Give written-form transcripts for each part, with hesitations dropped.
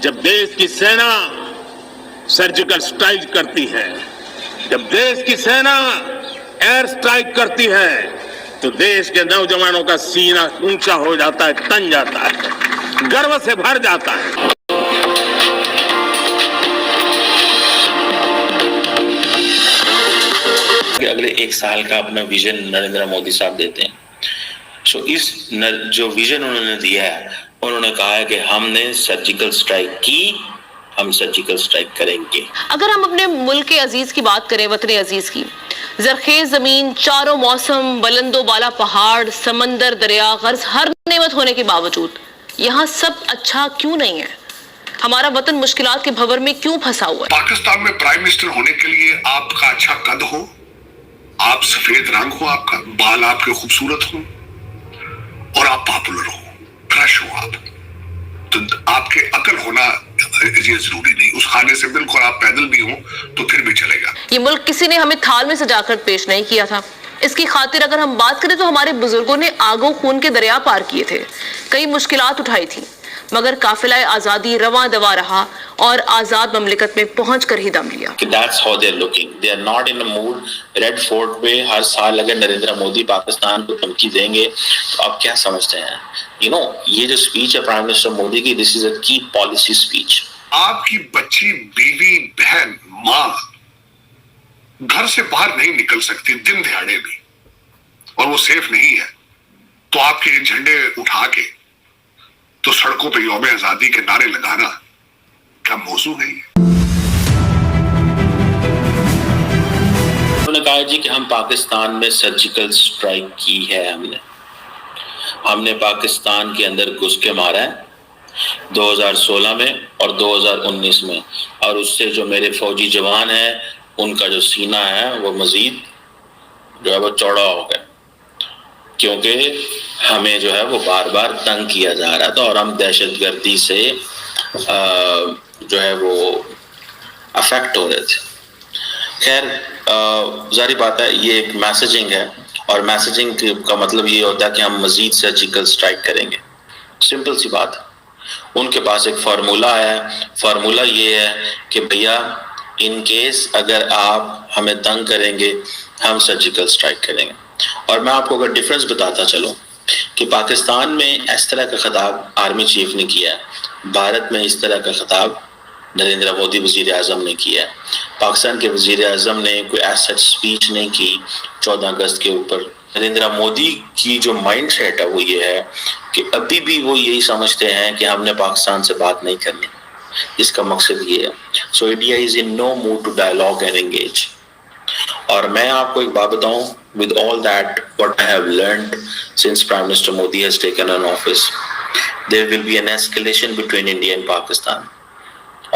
جب دیش کی سینا سرجیکل سٹرائک کرتی ہے، جب دیش کی سینا ایئر سٹرائک کرتی ہے تو دیش کے نوجوانوں کا سینہ اونچا ہو جاتا ہے، تن جاتا ہے، گرو سے بھر جاتا ہے۔ اگلے ایک سال کا اپنا ویژن نریندر مودی صاحب دیتے ہیں۔ اس جو ویژن انہوں نے دیا ہے، انہوں نے کہا ہے کہ ہم نے سرجیکل سٹرائک کی، ہم سرجیکل سٹرائک کریں گے۔ اگر ہم اپنے ملک عزیز کی بات کریں، وطن عزیز کی، زرخیز زمین، چاروں موسم، بلند و بالا پہاڑ، سمندر، دریا، غرض ہر نعمت ہونے کے باوجود یہاں سب اچھا کیوں نہیں ہے؟ ہمارا وطن مشکلات کے بھور میں کیوں پھنسا ہوا ہے؟ پاکستان میں پرائم منسٹر ہونے کے لیے آپ کا اچھا قد ہو، آپ سفید رنگ ہو، آپ کا بال آپ کے خوبصورت ہوں اور آپ پاپولر ہو، کرش ہو آپ، تو آپ کے عقل ہونا یہ ضروری نہیں۔ اس خانے سے بالکل آپ پیدل بھی ہوں تو پھر بھی چلے گا۔ یہ ملک کسی نے ہمیں تھال میں سجا کر پیش نہیں کیا تھا۔ اس کی خاطر اگر ہم بات کریں تو ہمارے بزرگوں نے آگ و خون کے دریا پار کیے تھے، کئی مشکلات اٹھائی تھی، مگر قافلہ آزادی رواں دوا رہا اور آزاد مملکت میں پہنچ کر ہی دم لیا۔ That's how they're looking. They are not in a mood. Red Fort پہ ہر سال اگر نریندر مودی پاکستان کو دھمکی دیں گے تو آپ کیا سمجھتے ہیں؟ یہ جو سپیچ ہے پرائم منسٹر مودی کی، this is a key policy speech. آپ کی بچی، بیوی، بہن، ماں گھر سے باہر نہیں نکل سکتی دن دہاڑے بھی، اور وہ سیف نہیں ہے، تو آپ کے جھنڈے اٹھا کے تو سڑکوں پہ یوم آزادی کے نعرے لگانا کیا موضوع نہیں ہے؟ انہوں نے کہا جی کہ ہم پاکستان میں سرجیکل سٹرائک کی ہے، ہم نے پاکستان کے اندر گھس کے مارا ہے 2016 میں اور 2019 میں، اور اس سے جو میرے فوجی جوان ہیں ان کا جو سینہ ہے وہ مزید جو ہے وہ چوڑا ہو گیا، کیونکہ ہمیں جو ہے وہ بار بار تنگ کیا جا رہا تھا اور ہم دہشت گردی سے جو ہے وہ افیکٹ ہو رہے تھے۔ خیر ظاہری بات ہے یہ ایک میسیجنگ ہے، اور میسیجنگ کا مطلب یہ ہوتا ہے کہ ہم مزید سرجیکل سٹرائک کریں گے۔ سمپل سی بات، ان کے پاس ایک فارمولا ہے، فارمولا یہ ہے کہ بھیا ان کیس اگر آپ ہمیں تنگ کریں گے ہم سرجیکل سٹرائک کریں گے۔ اور میں آپ کو اگر ڈیفرنس بتاتا چلوں کہ پاکستان میں اس طرح کا خطاب آرمی چیف نے کیا ہے، بھارت میں اس طرح کا خطاب نریندر مودی وزیر اعظم نے کیا ہے۔ پاکستان کے وزیر اعظم نے کوئی ایسا سپیچ نہیں کی 14 اگست کے اوپر۔ نریندر مودی کی جو مائنڈ سیٹ ہے وہ یہ ہے کہ ابھی بھی وہ یہی سمجھتے ہیں کہ ہم نے پاکستان سے بات نہیں کرنی، اس کا مقصد یہ ہے۔ So India is in no mood to dialogue and engage. اور میں آپ کو ایک بات بتاؤں، with all that what I have learned since Prime Minister Modi has taken on office, there will be an escalation between India and Pakistan،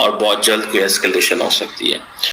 اور بہت جلد کوئی escalation ہو سکتی ہے۔